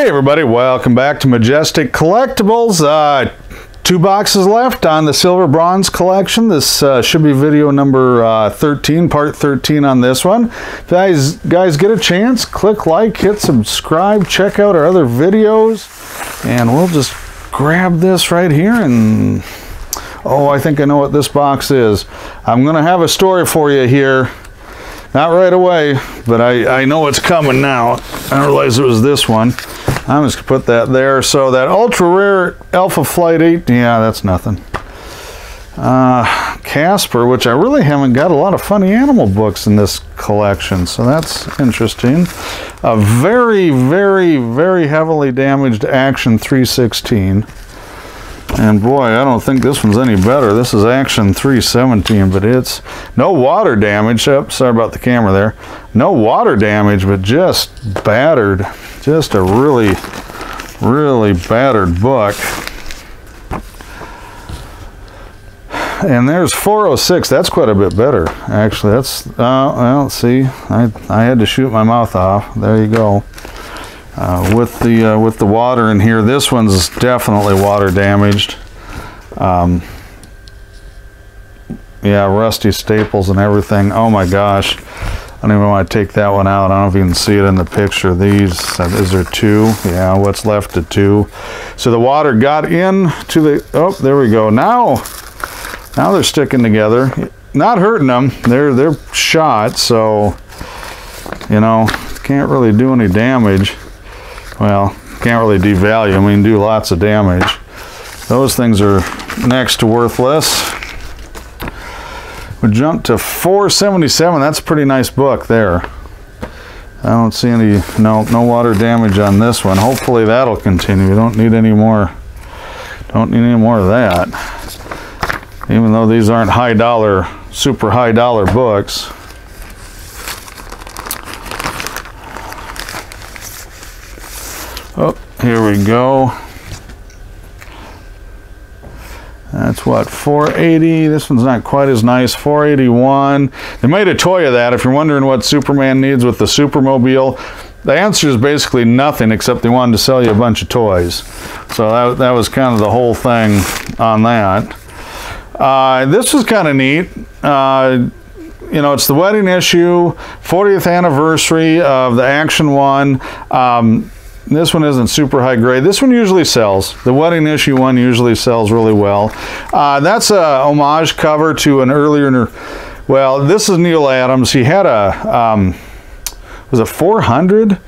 Hey everybody, welcome back to Majestic Collectibles. 2 boxes left on the silver bronze collection. This should be video number 13, part 13 on this one. Guys get a chance, click like, hit subscribe, check out our other videos, and we'll just grab this right here and oh, I think I know what this box is. I'm gonna have a story for you here. Not right away, but I know it's coming now. I didn't realize it was this one. I'm just gonna put that there. So that ultra rare Alpha Flight 8, yeah, that's nothing. Casper, which I really haven't got a lot of funny animal books in this collection, so that's interesting. A very, very, very heavily damaged Action 316. And boy, I don't think this one's any better. This is Action 317, but it's no water damage. Oh, sorry about the camera there. No water damage, but just battered. Just a really, really battered book. And there's 406. That's quite a bit better, actually. That's, well, see, I had to shoot my mouth off. There you go. With the water in here, this one's definitely water damaged. Yeah, rusty staples and everything. Oh my gosh, I don't even want to take that one out. I don't know if you can see it in the picture. These, is there 2? Yeah, what's left of 2. So the water got in to the, oh, there we go. Now they're sticking together. Not hurting them. They're shot, so you know, can't really do any damage. Well, can't really devalue. I mean, do lots of damage. Those things are next to worthless. We jump to 477. That's a pretty nice book there. I don't see any, no water damage on this one. Hopefully that'll continue. We don't need any more. Don't need any more of that. Even though these aren't high dollar, super high dollar books. Oh, here we go. That's what, 480. This one's not quite as nice. 481. They made a toy of that. If you're wondering what Superman needs with the Supermobile, the answer is basically nothing, except they wanted to sell you a bunch of toys. So that was kind of the whole thing on that. This was kind of neat. You know, it's the wedding issue, 40th anniversary of the Action one. This one isn't super high grade. This one usually sells. The wedding issue one usually sells really well. That's a homage cover to an earlier, well, this is Neil Adams. He had a, was it 400?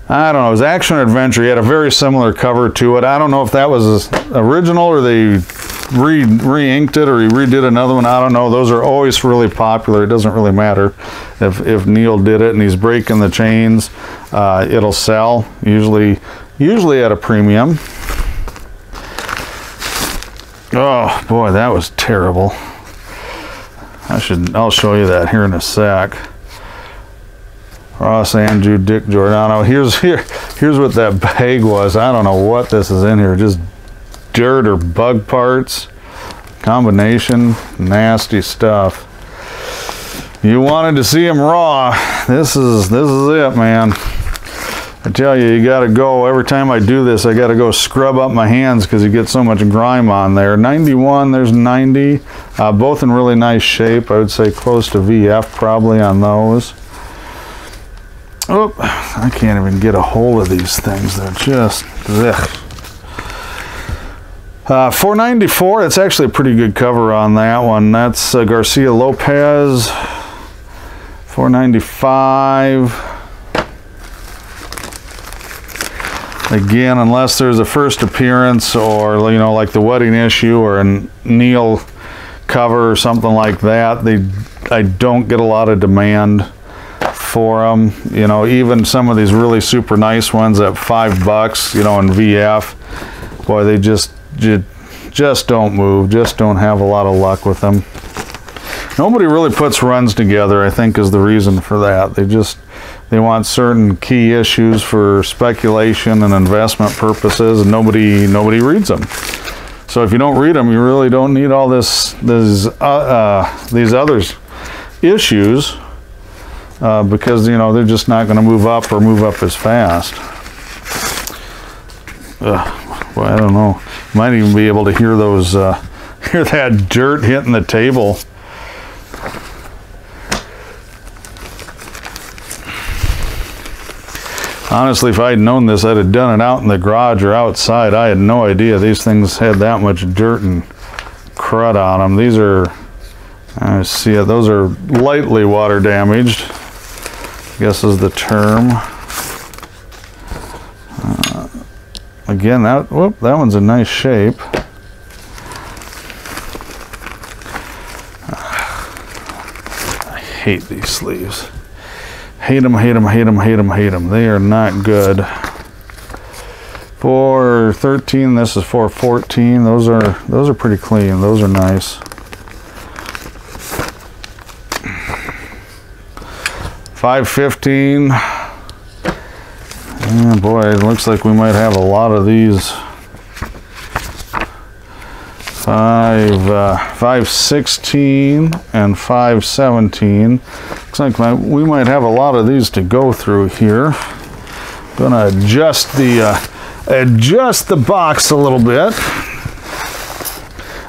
I don't know, it was Action Adventure. He had a very similar cover to it. I don't know if that was original or they re-inked it or he redid another one. I don't know. Those are always really popular. It doesn't really matter if Neil did it and he's breaking the chains. It'll sell, usually at a premium. Oh boy, that was terrible. I'll show you that here in a sec. Ross Andrew, Dick Giordano. Here's what that bag was. I don't know what this is in here. Just dirt or bug parts. Combination. Nasty stuff. You wanted to see them raw. This is it, man. I tell you, you gotta go. Every time I do this, I gotta go scrub up my hands because you get so much grime on there. 91, there's 90. Both in really nice shape. I would say close to VF probably on those. Oh, I can't even get a hold of these things. They're just, ugh. 494, that's actually a pretty good cover on that one. That's Garcia Lopez. 495. Again, unless there's a first appearance or, you know, like the wedding issue or a Neil cover or something like that, I don't get a lot of demand for them. You know, even some of these really super nice ones at $5, you know, in VF, boy, they just don't move, just don't have a lot of luck with them. Nobody really puts runs together, I think, is the reason for that. They want certain key issues for speculation and investment purposes, and nobody reads them. So if you don't read them, you really don't need all these other issues. Because, you know, they're just not going to move up or move up as fast. Well, I don't know. Might even be able to hear those, hear that dirt hitting the table. Honestly, if I had known this, I'd have done it out in the garage or outside. I had no idea these things had that much dirt and crud on them. These are, I see it, those are lightly water damaged, I guess is the term. Again, that one's in nice shape. I hate these sleeves. Hate them, hate them, hate them, hate them, hate them. They are not good. 413, this is 414. Those are pretty clean. Those are nice. 515. Yeah, boy, it looks like we might have a lot of these. 516 and 517. Looks like we might have a lot of these to go through here. Gonna adjust the box a little bit.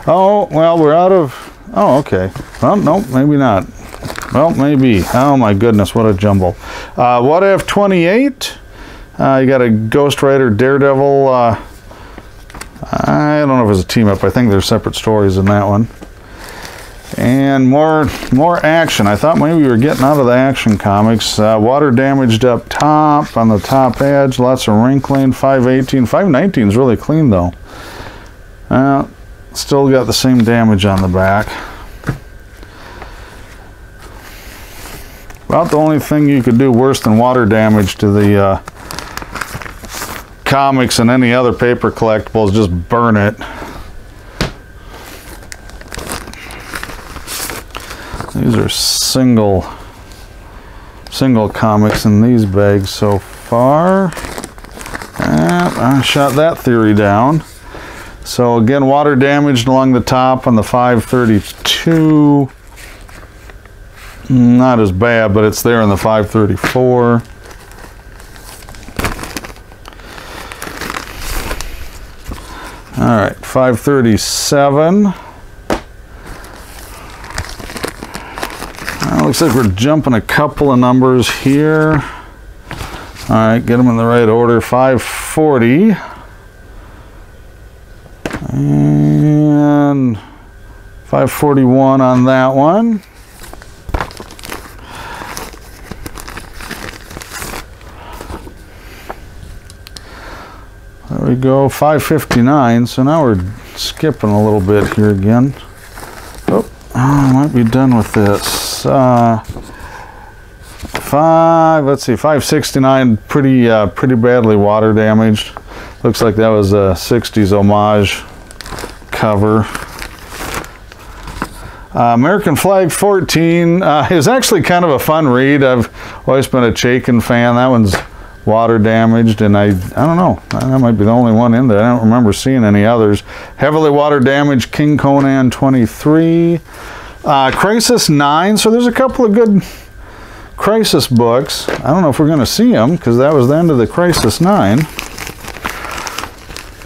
Oh, well, we're out of. Oh, okay. Well, nope, maybe not. Well, maybe. Oh my goodness, what a jumble. What if 28? You got a Ghost Rider, Daredevil. I don't know if it's a team up. I think there's separate stories in that one. And more action. I thought maybe we were getting out of the Action Comics. Water damaged up top on the top edge. Lots of wrinkling. 518. 519 is really clean though. Still got the same damage on the back. About the only thing you could do worse than water damage to the comics and any other paper collectible is just burn it. These are single comics in these bags so far. And I shot that theory down. So again, water damaged along the top on the 532. Not as bad, but it's there in the 534. All right, 537. Looks like we're jumping a couple of numbers here. All right, get them in the right order. 540. And 541 on that one. There we go, 559. So now we're skipping a little bit here again. Oh, I might be done with this. Let's see, 569, pretty badly water damaged. Looks like that was a 60s homage cover. American Flag 14 is actually kind of a fun read. I've always been a Chaykin fan. That one's water damaged, and I don't know, that might be the only one in there. I don't remember seeing any others. Heavily water damaged King Conan 23. Crisis 9, so there's a couple of good Crisis books. I don't know if we're going to see them because that was the end of the Crisis 9.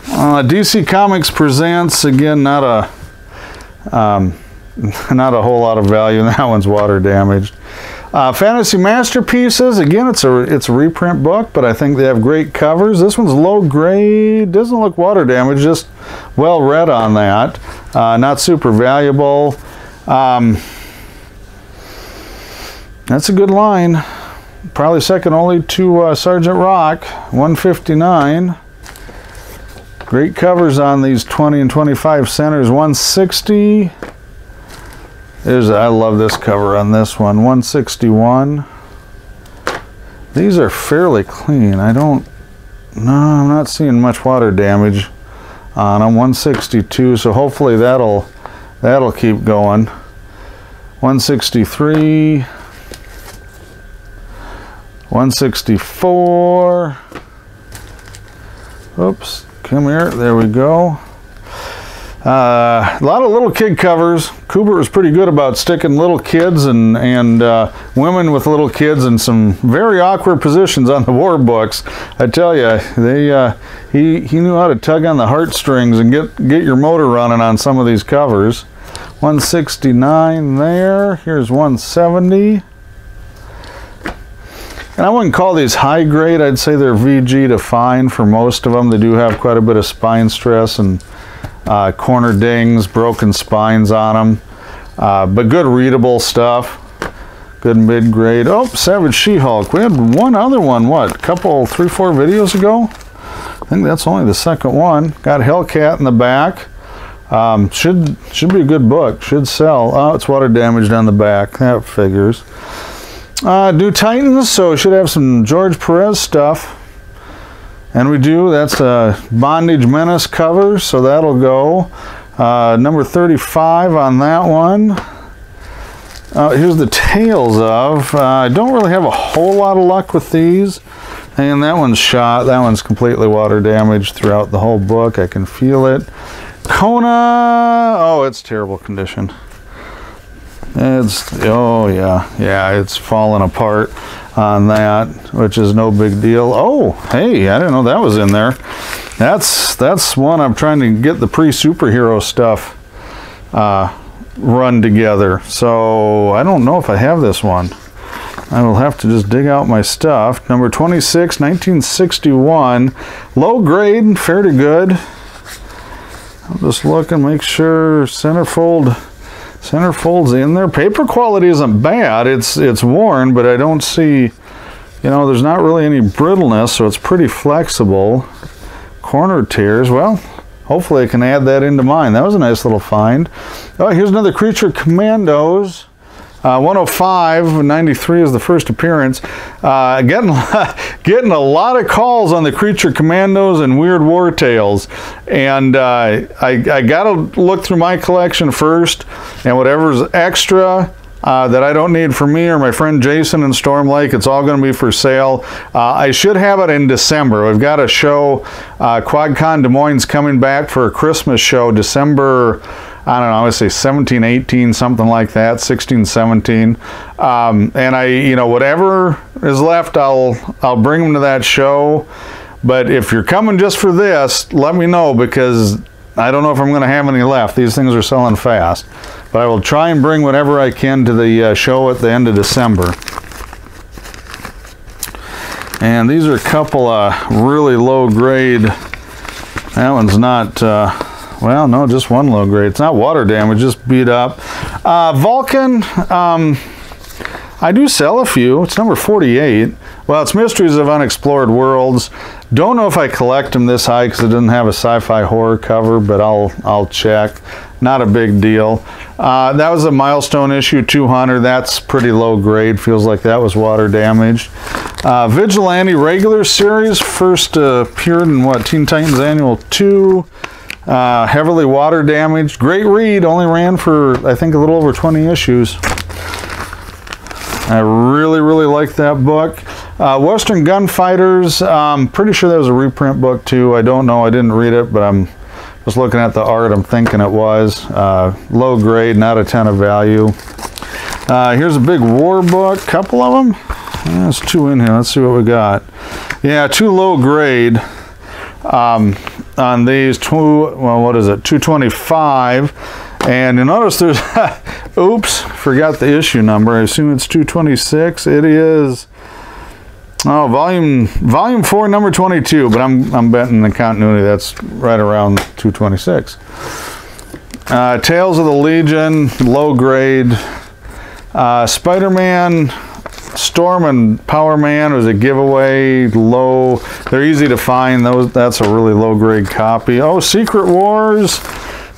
DC Comics presents, again, not a whole lot of value. That one's water damaged. Fantasy Masterpieces, again, it's a reprint book, but I think they have great covers. This one's low grade, doesn't look water damaged, just well read on that. Not super valuable. That's a good line. Probably second only to Sergeant Rock, 159. Great covers on these 20 and 25 centers. 160. I love this cover on this one. 161. These are fairly clean. I'm not seeing much water damage on them. 162. So hopefully that'll keep going. 163. 164. Oops, come here, there we go. A lot of little kid covers, Kubert was pretty good about sticking little kids and women with little kids in some very awkward positions on the war books. I tell you, he knew how to tug on the heartstrings and get your motor running on some of these covers. 169 there. Here's 170. And I wouldn't call these high grade. I'd say they're VG to fine for most of them. They do have quite a bit of spine stress and corner dings, broken spines on them. But good readable stuff. Good mid-grade. Oh, Savage She-Hulk. We had one other one, what, a couple, 3-4 videos ago? I think that's only the second one. Got Hellcat in the back. Should be a good book. Should sell. Oh, it's water damaged on the back. That figures. Do Titans, so should have some George Perez stuff. And we do. That's a Bondage Menace cover, so that'll go. Number 35 on that one. Here's the Tales of. I don't really have a whole lot of luck with these. And that one's shot. That one's completely water damaged throughout the whole book. I can feel it. Kona. Oh, it's terrible condition. Oh yeah, it's falling apart on that, which is no big deal. Oh, hey, I didn't know that was in there. That's one I'm trying to get the pre-superhero stuff run together. So I don't know if I have this one. I will have to just dig out my stuff. Number 26, 1961, low grade, fairly good. I'll just look and make sure centerfold's in there. Paper quality isn't bad. It's worn, but I don't see, you know, there's not really any brittleness, so it's pretty flexible. Corner tears, well, hopefully I can add that into mine. That was a nice little find. Oh, here's another Creature Commandos. 105, 93 is the first appearance. Getting a lot of calls on the Creature Commandos and Weird War Tales. And I got to look through my collection first, and whatever's extra that I don't need for me or my friend Jason in Storm Lake, it's all going to be for sale. I should have it in December. We've got a show, QuadCon Des Moines coming back for a Christmas show, December, I don't know, I would say 17, 18, something like that, 16, 17. And you know, whatever is left, I'll bring them to that show. But if you're coming just for this, let me know, because I don't know if I'm going to have any left. These things are selling fast. But I will try and bring whatever I can to the show at the end of December. And these are a couple of really low grade. That one's not... well, no, just one low grade. It's not water damage, just beat up. Vulcan, I do sell a few. It's number 48. Well, it's Mysteries of Unexplored Worlds. Don't know if I collect them this high because it doesn't have a sci-fi horror cover, but I'll check. Not a big deal. That was a milestone issue 200. That's pretty low grade. Feels like that was water damaged. Vigilante regular series first appeared in what, Teen Titans Annual 2. Heavily water damaged. Great read. Only ran for, I think, a little over 20 issues. I really like that book. Western Gunfighters. Pretty sure that was a reprint book too. I don't know. I didn't read it, but I'm just looking at the art. I'm thinking it was. Low grade, not a ton of value. Here's a big war book. Couple of them. There's two in here. Let's see what we got. Yeah, two low grade. On these well, what is it, 225, and you notice there's oops, forgot the issue number. I assume it's 226. It is, oh, volume 4, number 22, but I'm betting the continuity that's right around 226. Tales of the Legion, low grade. Spider-Man Storm and Power Man was a giveaway, low. They're easy to find. That's a really low grade copy. Oh, Secret Wars.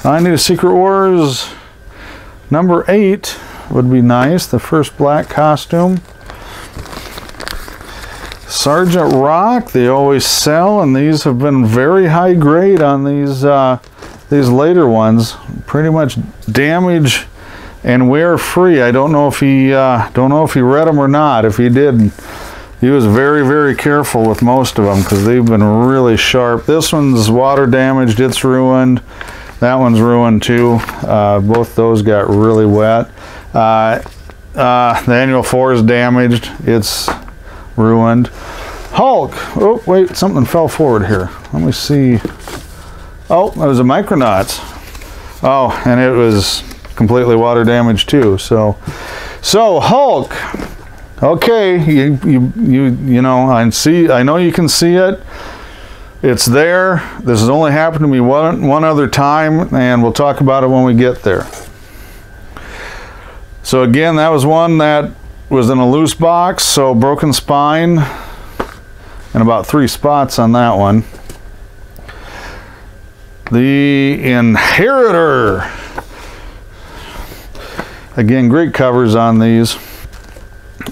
I need a Secret Wars number 8 would be nice. The first black costume. Sergeant Rock, they always sell, and these have been very high grade on these later ones. Pretty much damage and wear free. I don't know if he read them or not. If he did, he was very careful with most of them because they've been really sharp. This one's water damaged. It's ruined. That one's ruined too. Both those got really wet. The annual 4 is damaged. It's ruined. Hulk. Oh, wait, something fell forward here. Let me see. Oh, it was a Micronauts. Oh, and it was completely water damaged too. So Hulk. Okay, you know, I know you can see it. It's there. This has only happened to me one other time, and we'll talk about it when we get there. So again, that was one that was in a loose box, so broken spine and about 3 spots on that one. The Inheritor. Again, great covers on these.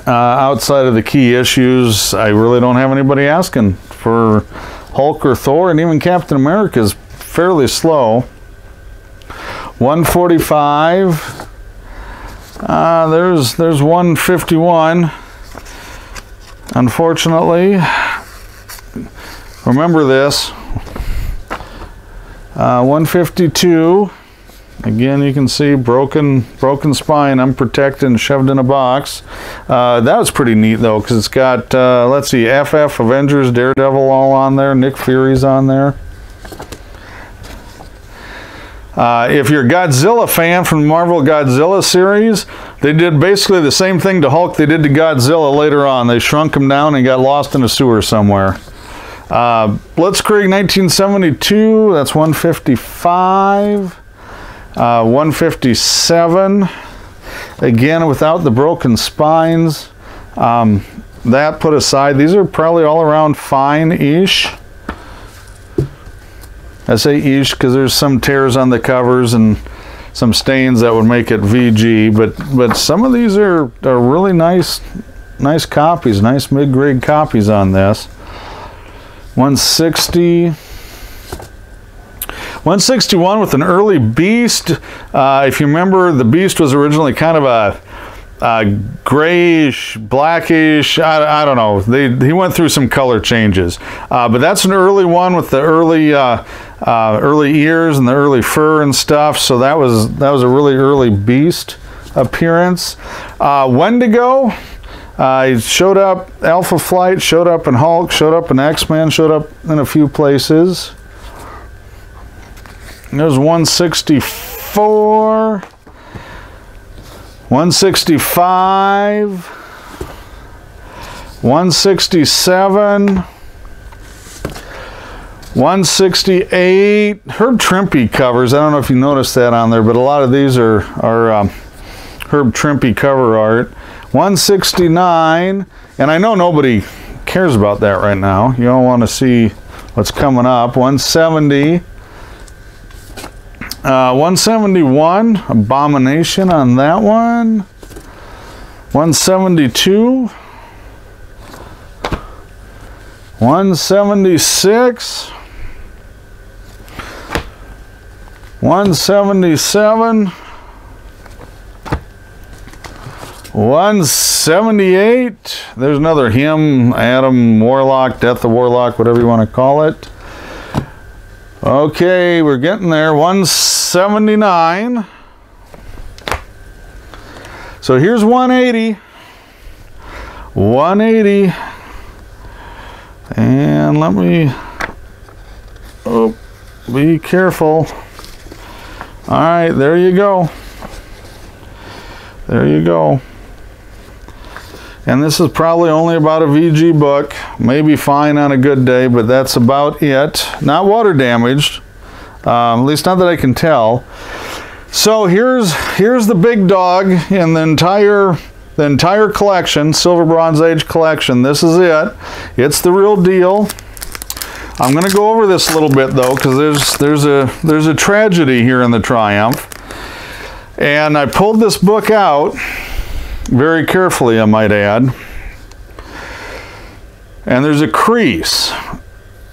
Outside of the key issues, I really don't have anybody asking for Hulk or Thor, and even Captain America is fairly slow. 145. There's 151. Unfortunately, remember this. 152. Again, you can see broken spine, unprotected, and shoved in a box. That was pretty neat though, because it's got let's see, FF, Avengers, Daredevil all on there. Nick Fury's on there. If you're a Godzilla fan from the Marvel Godzilla series, they did basically the same thing to Hulk they did to Godzilla later on. They shrunk him down and got lost in a sewer somewhere. Blitzkrieg 1972, that's 155. 157. Again, without the broken spines. That put aside, these are probably all around fine-ish. I say ish because there's some tears on the covers and some stains that would make it VG, but some of these are really nice copies, nice mid-grade copies on this. 160. 161 with an early Beast. If you remember, the Beast was originally kind of a grayish, blackish, I don't know. He went through some color changes. But that's an early one with the early ears and the early fur and stuff. So that was a really early Beast appearance. Wendigo. He showed up, Alpha Flight, showed up in Hulk, showed up in X-Men, showed up in a few places. There's 164, 165, 167, 168. Herb Trimpe covers. I don't know if you noticed that on there, but a lot of these are Herb Trimpe cover art. 169, and I know nobody cares about that right now. You don't want to see what's coming up. 170. 171, Abomination on that one. 172. 176. 177. 178. There's another hymn, Adam Warlock, Death of Warlock, whatever you want to call it. Okay, we're getting there. 179. So here's 180. 180. And let me, oh, be careful. All right, there you go. There you go. And this is probably only about a VG book, maybe fine on a good day, but that's about it. Not water damaged, at least not that I can tell. So here's the big dog in the entire collection, Silver Bronze Age collection. This is it. It's the real deal. I'm going to go over this a little bit though, because there's a tragedy here in the Triumph. And I pulled this book out very carefully, I might add. And there's a crease.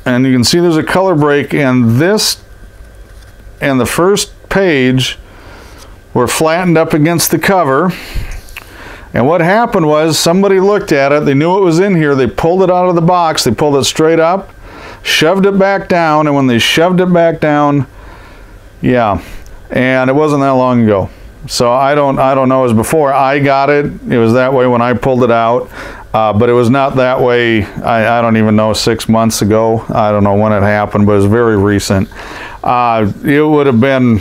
And you can see there's a color break, and this and the first page were flattened up against the cover. And what happened was somebody looked at it, they knew it was in here, they pulled it out of the box, they pulled it straight up, shoved it back down, and when they shoved it back down, Yeah, and it wasn't that long ago. So I don't know. It was before I got it. It was that way when I pulled it out, but it was not that way. I don't even know, 6 months ago. I don't know when it happened, but it was very recent. It would have been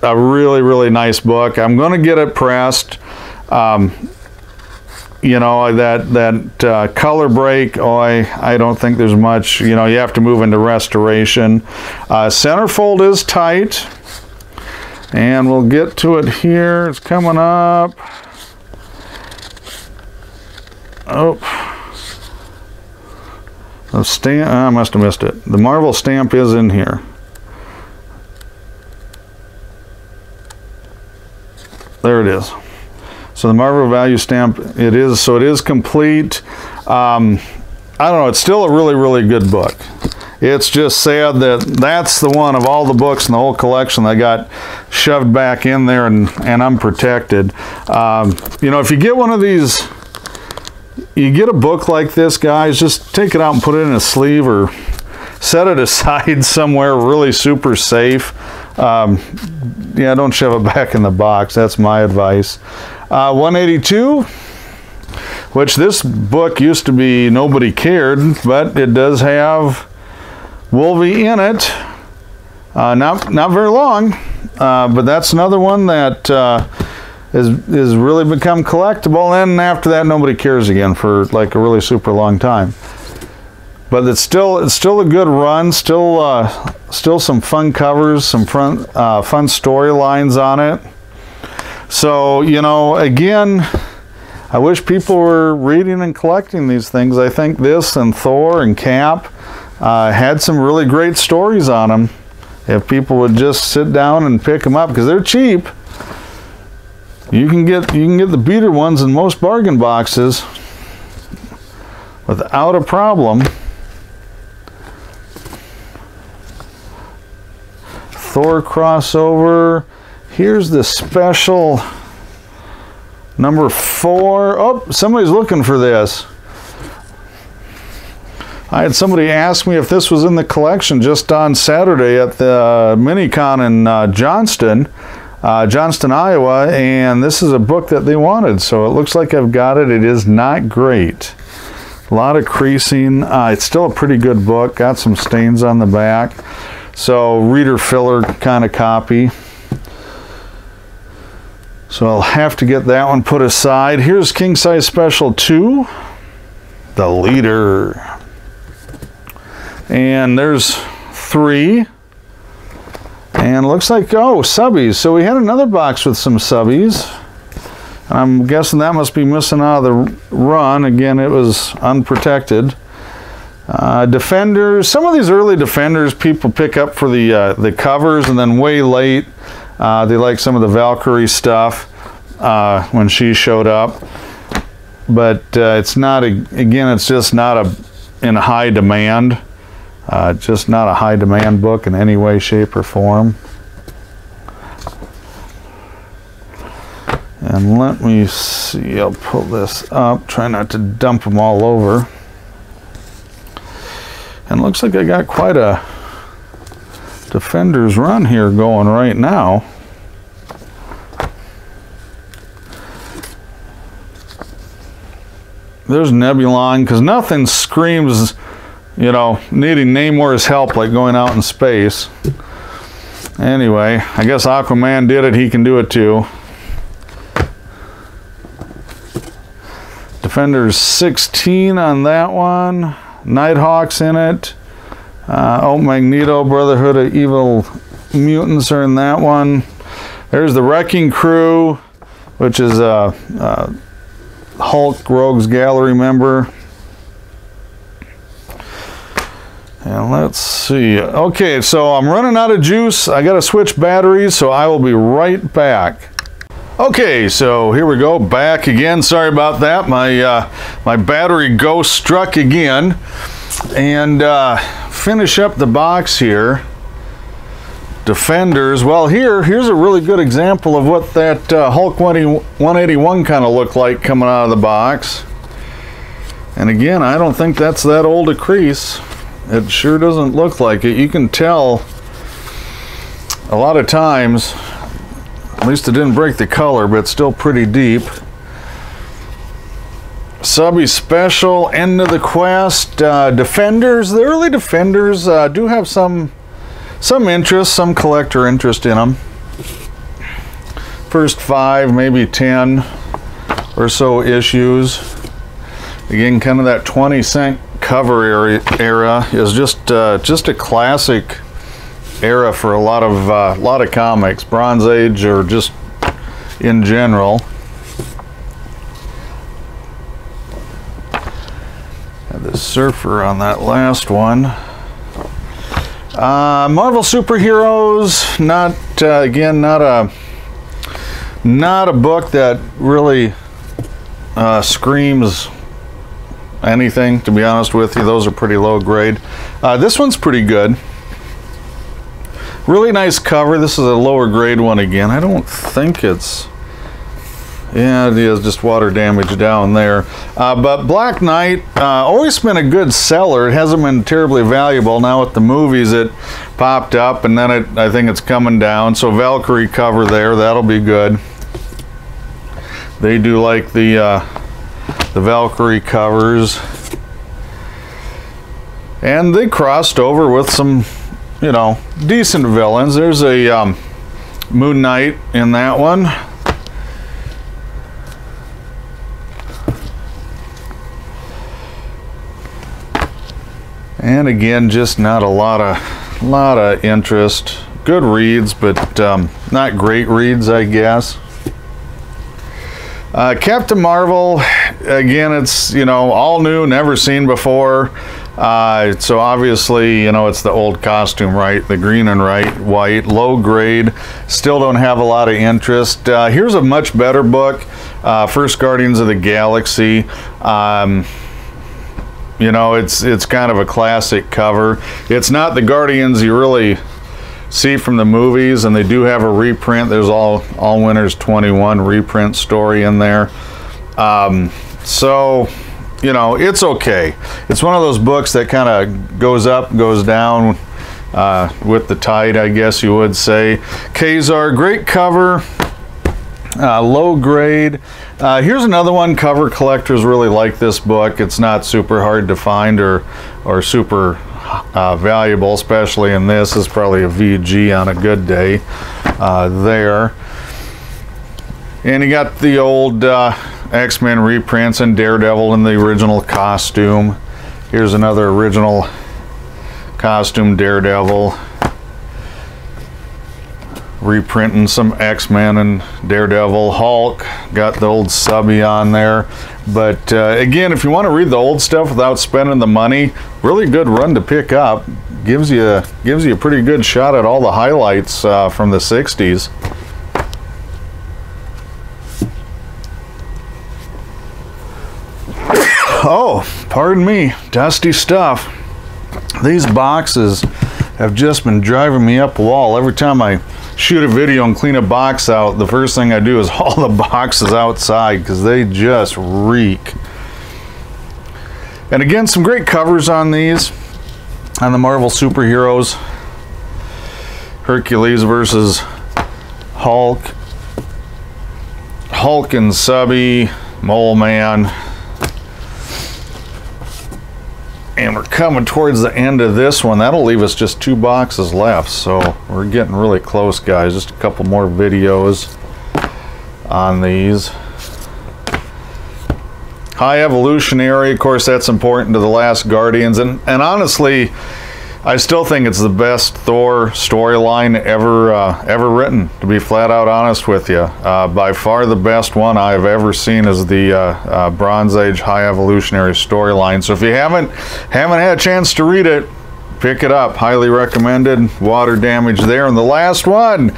a really, really nice book. I'm going to get it pressed. You know, that color break, I don't think there's much. You know, you have to move into restoration. Centerfold is tight. And we'll get to it here. It's coming up. Oh. The stamp, I must have missed it. The Marvel stamp is in here. There it is. So the Marvel value stamp, it is, so it is complete. I don't know, it's still a really, really good book. It's just sad that that's the one of all the books in the whole collection that got shoved back in there and unprotected. You know, if you get one of these, you get a book like this, guys, just take it out and put it in a sleeve or set it aside somewhere really super safe. Yeah, don't shove it back in the box. That's my advice. 182, which this book used to be Nobody Cared, but it does have Wolverine in it. Not very long, but that's another one that is really become collectible. And after that, Nobody Cares again for like a really super long time. But it's still a good run. Still some fun covers, some fun storylines on it. So, you know, again, I wish people were reading and collecting these things. I think this and Thor and Cap had some really great stories on them. If people would just sit down and pick them up, because they're cheap. You can get the beater ones in most bargain boxes without a problem. Thor crossover. Here's the special number 4. Oh, somebody's looking for this. I had somebody ask me if this was in the collection just on Saturday at the Minicon in Johnston, Iowa, and this is a book that they wanted, so it looks like I've got it. It is not great. A lot of creasing. It's still a pretty good book. Got some stains on the back. So reader filler kind of copy. So I'll have to get that one put aside. Here's King Size Special 2, The Leader. And there's 3. And it looks like, oh, subbies. So we had another box with some subbies. I'm guessing that must be missing out of the run. Again, it was unprotected. Defenders. Some of these early Defenders people pick up for the covers, and then way late they like some of the Valkyrie stuff when she showed up. But it's not, again, it's just not in high demand. Just not a high demand book in any way, shape, or form. And let me see, I'll pull this up, try not to dump them all over. And looks like I got quite a Defenders run here going right now. There's Nebulon, because nothing screams, you know, needing Namor's help like going out in space. Anyway, I guess Aquaman did it, he can do it too. Defenders 16 on that one. Nighthawk's in it. Oh, Magneto, Brotherhood of Evil Mutants are in that one. There's the Wrecking Crew, which is a Hulk Rogues Gallery member. And let's see. Okay, so I'm running out of juice. I got to switch batteries, so I will be right back. Okay, so here we go, back again. Sorry about that. My battery ghost struck again. And finish up the box here. Defenders. Well, here's a really good example of what that Hulk 181 kind of looked like coming out of the box. And again, I don't think that's that old a crease. It sure doesn't look like it. You can tell a lot of times, at least it didn't break the color, but it's still pretty deep. Subby Special, End of the Quest, Defenders. The early Defenders do have some interest, some collector interest in them. First 5, maybe 10 or so issues. Again, kind of that 20-cent cover era is just a classic era for a lot of comics, Bronze Age or just in general. Had the Surfer on that last one. Marvel Superheroes, again, not a book that really screams anything, to be honest with you. Those are pretty low grade. This one's pretty good. Really nice cover. This is a lower grade one again. I don't think it's... Yeah, it is just water damage down there. But Black Knight, always been a good seller. It hasn't been terribly valuable. Now with the movies, it popped up, and then I think it's coming down. So Valkyrie cover there, that'll be good. They do like the Valkyrie covers. And they crossed over with some, you know, decent villains. There's a Moon Knight in that one. And again, just not a lot of interest. Good reads, but not great reads, I guess. Captain Marvel, again, it's, you know, all new, never seen before. So obviously, you know, it's the old costume, right? The green and white, low grade. Still don't have a lot of interest. Here's a much better book, First Guardians of the Galaxy. You know, it's kind of a classic cover. It's not the Guardians you really see from the movies, and they do have a reprint. There's all Winners 21 reprint story in there. So, you know, it's okay. It's one of those books that kind of goes up, goes down with the tide, I guess you would say. Kazar, great cover. Low grade. Here's another one. Cover collectors really like this book. It's not super hard to find or super valuable, especially in this. Is probably a VG on a good day there. And you got the old X-Men reprints and Daredevil in the original costume. Here's another original costume Daredevil. Reprinting some X-Men and Daredevil. Hulk, got the old subby on there. But again, if you want to read the old stuff without spending the money, really good run to pick up. Gives you a pretty good shot at all the highlights from the 60s. Oh, pardon me, dusty stuff. These boxes have just been driving me up the wall. Every time I shoot a video and clean a box out, the first thing I do is haul the boxes outside because they just reek. And again, some great covers on these, on the Marvel Superheroes. Hercules versus Hulk. Hulk and Subby, Mole Man. And we're coming towards the end of this one. That'll leave us just 2 boxes left. So we're getting really close, guys. Just a couple more videos on these. High Evolutionary, of course, that's important to The Last Guardians. And honestly, I still think it's the best Thor storyline ever written, to be flat out honest with you. By far the best one I've ever seen is the Bronze Age High Evolutionary storyline. So if you haven't had a chance to read it, pick it up. Highly recommended. Water damage there. And the last one,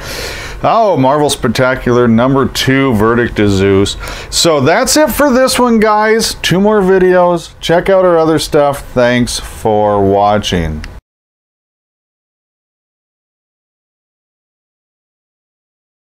oh, Marvel Spectacular #2, Verdict of Zeus. So that's it for this one, guys. 2 more videos. Check out our other stuff. Thanks for watching.